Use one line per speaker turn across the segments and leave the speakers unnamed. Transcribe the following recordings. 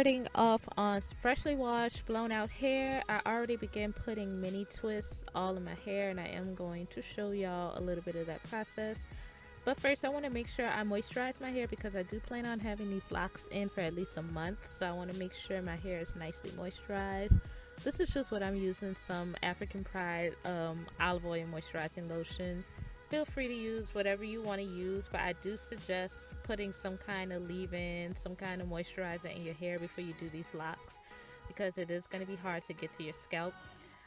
starting off on freshly washed, blown out hair. I already began putting mini twists all in my hair, and I am going to show y'all a little bit of that process. But first, I want to make sure I moisturize my hair because I do plan on having these locks in for at least a month. So I want to make sure my hair is nicely moisturized. This is just what I'm using, some African Pride olive oil moisturizing lotion. Feel free to use whatever you want to use, but I do suggest putting some kind of leave-in, some kind of moisturizer in your hair before you do these locks because it is going to be hard to get to your scalp.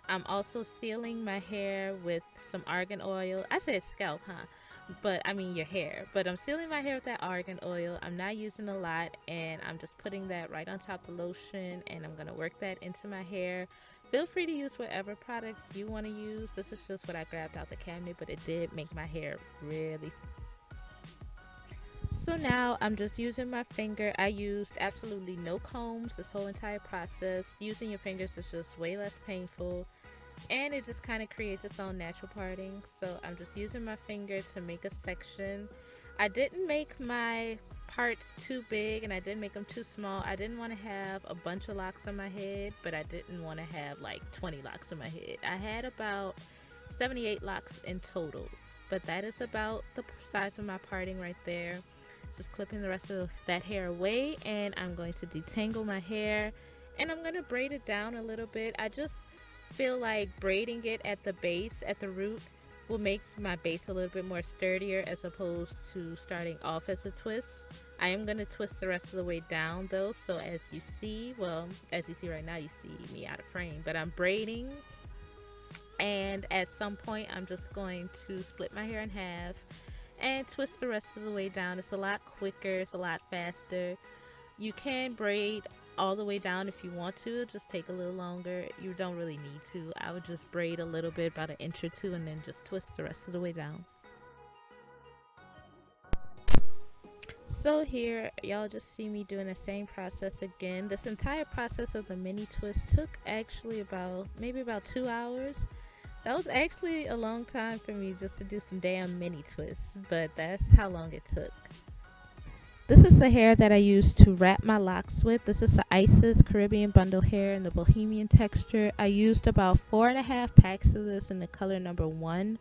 I'm also sealing my hair with some argan oil. I said scalp, huh? But I mean your hair. But I'm sealing my hair with that argan oil. I'm not using a lot, and I'm just putting that right on top of the lotion, and I'm going to work that into my hair. Feel free to use whatever products you want to use. This is just what I grabbed out the cabinet, but it did make my hair really. So now I'm just using my finger. I used absolutely no combs this whole entire process. Using your fingers is just way less painful, and it just kind of creates its own natural parting. So I'm just using my finger to make a section. I didn't make my parts too big and I didn't make them too small. I didn't want to have a bunch of locks on my head, but I didn't want to have like 20 locks on my head. I had about 78 locks in total, but that is about the size of my parting right there. Just clipping the rest of that hair away, and I'm going to detangle my hair, and I'm going to braid it down a little bit. I just feel like braiding it at the base, at the root, will make my base a little bit more sturdier as opposed to starting off as a twist. I am going to twist the rest of the way down though, so as you see, well, as you see right now, you see me out of frame, but I'm braiding, and at some point I'm just going to split my hair in half and twist the rest of the way down. It's a lot quicker, it's a lot faster. You can braid all the way down if you want to, just take a little longer. You don't really need to. I would just braid a little bit, about an inch or two, and then just twist the rest of the way down. So here y'all just see me doing the same process again. This entire process of the mini twist took actually about 2 hours. That was actually a long time for me just to do some damn mini twists, but that's how long it took. This is the hair that I used to wrap my locks with. This is the Isis Carribean Bundle hair in the Bohemian texture. I used about 4.5 packs of this in the color number 1.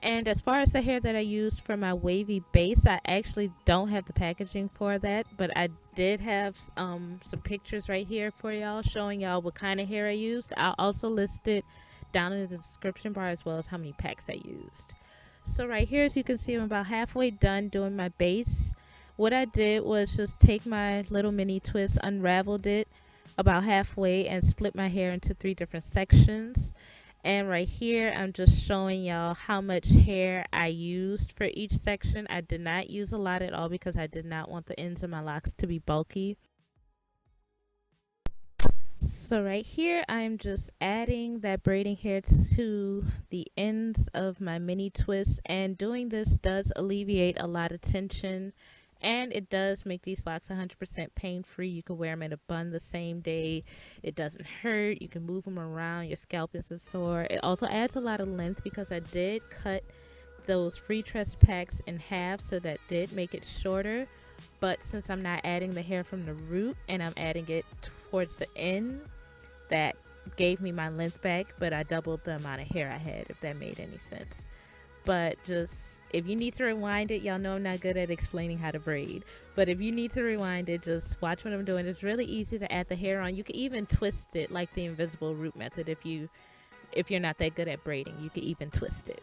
And as far as the hair that I used for my wavy base, I actually don't have the packaging for that, but I did have some pictures right here for y'all showing y'all what kind of hair I used. I'll also list it down in the description bar as well as how many packs I used. So right here, as you can see, I'm about halfway done doing my base. What I did was just take my little mini twist, unraveled it about halfway, and split my hair into 3 different sections. And right here, I'm just showing y'all how much hair I used for each section. I did not use a lot at all because I did not want the ends of my locks to be bulky. So right here, I'm just adding that braiding hair to the ends of my mini twist, and doing this does alleviate a lot of tension, and it does make these locks 100% pain free. You can wear them in a bun the same day. It doesn't hurt. You can move them around. Your scalp isn't sore. It also adds a lot of length because I did cut those Freetress packs in half, so that did make it shorter. But since I'm not adding the hair from the root and I'm adding it towards the end, that gave me my length back, but I doubled the amount of hair I had, if that made any sense. But just, if you need to rewind it, y'all know I'm not good at explaining how to braid, but if you need to rewind it, just watch what I'm doing. It's really easy to add the hair on. You can even twist it like the invisible root method. If you're not that good at braiding, you can even twist it.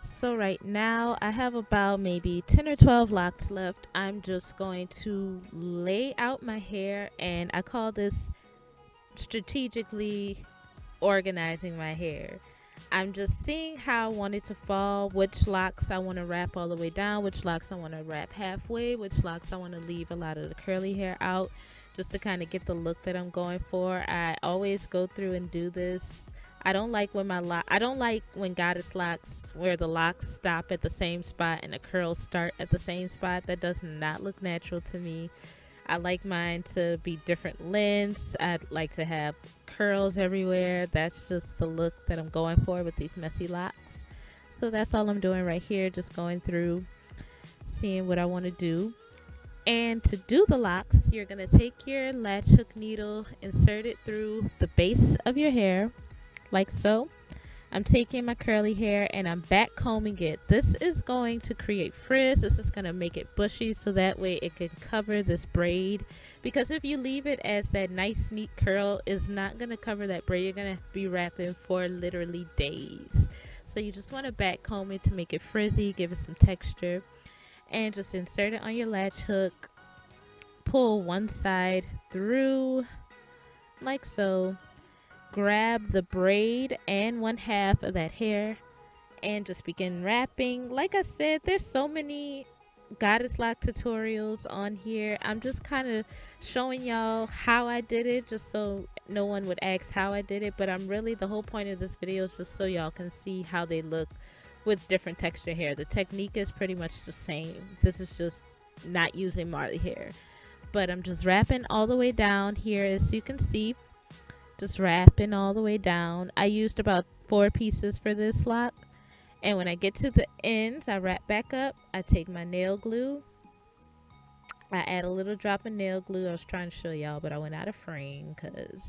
So right now I have about maybe 10 or 12 locks left. I'm just going to lay out my hair, and I call this strategically organizing my hair. I'm just seeing how I want it to fall, which locks I want to wrap all the way down, which locks I want to wrap halfway, which locks I want to leave a lot of the curly hair out, just to kind of get the look that I'm going for. I always go through and do this. I don't like when goddess locks, where the locks stop at the same spot and the curls start at the same spot. That does not look natural to me. I like mine to be different lengths. I'd like to have curls everywhere. That's just the look that I'm going for with these messy locks. So that's all I'm doing right here, just going through. seeing what I want to do. And to do the locks, you're going to take your latch hook needle, insert it through the base of your hair, like so. I'm taking my curly hair and I'm back combing it. This is going to create frizz. This is going to make it bushy so that way it can cover this braid. Because if you leave it as that nice neat curl, it's not going to cover that braid. You're going to be wrapping for literally days. So you just want to back comb it to make it frizzy, give it some texture. And just insert it on your latch hook. Pull one side through like so. Grab the braid and one half of that hair and just begin wrapping. Like I said, there's so many goddess lock tutorials on here. I'm just kind of showing y'all how I did it, just so no one would ask how I did it. But the whole point of this video is just so y'all can see how they look with different texture hair. The technique is pretty much the same. This is just not using marley hair. But I'm just wrapping all the way down here, as you can see. Just wrapping all the way down. I used about 4 pieces for this lock. And when I get to the ends, I wrap back up. I take my nail glue. I add a little drop of nail glue. I was trying to show y'all, but I went out of frame because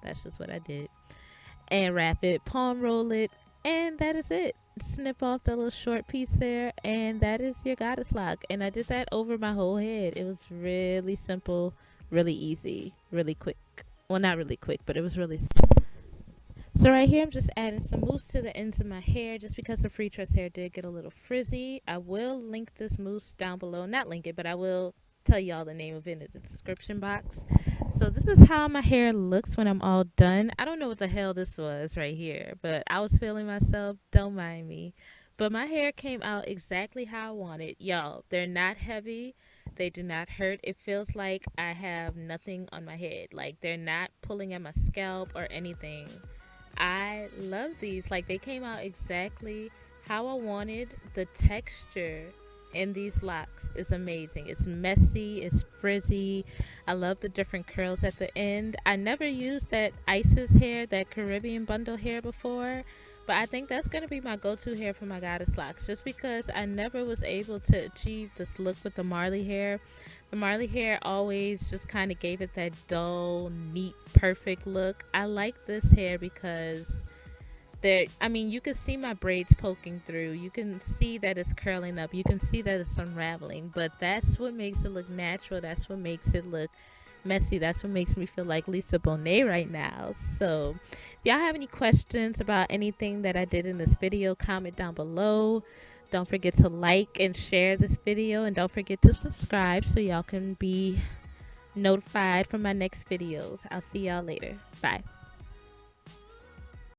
that's just what I did. And wrap it, palm roll it, and that is it. Snip off the little short piece there, and that is your goddess lock. And I did that over my whole head. It was really simple, really easy, really quick. Well, not really quick, but it was really simple. So right here, I'm just adding some mousse to the ends of my hair just because the Freetress hair did get a little frizzy. I will link this mousse down below. Not link it, but I will tell y'all the name of it in the description box. So this is how my hair looks when I'm all done. I don't know what the hell this was right here, but I was feeling myself. Don't mind me. But my hair came out exactly how I wanted. Y'all, they're not heavy. They do not hurt. It feels like I have nothing on my head. Like they're not pulling at my scalp or anything. I love these. Like they came out exactly how I wanted. The texture in these locks is amazing. It's messy, it's frizzy. I love the different curls at the end. I never used that Isis hair, that Carribean Bundle hair before, but I think that's going to be my go-to hair for my goddess locks, just because I never was able to achieve this look with the marley hair. The marley hair always just kind of gave it that dull, neat, perfect look. I like this hair because you can see my braids poking through. You can see that it's curling up. You can see that it's unraveling. But that's what makes it look natural. That's what makes it look messy. That's what makes me feel like Lisa Bonet right now. So if y'all have any questions about anything that I did in this video, comment down below. Don't forget to like and share this video. And don't forget to subscribe so y'all can be notified for my next videos. I'll see y'all later. Bye.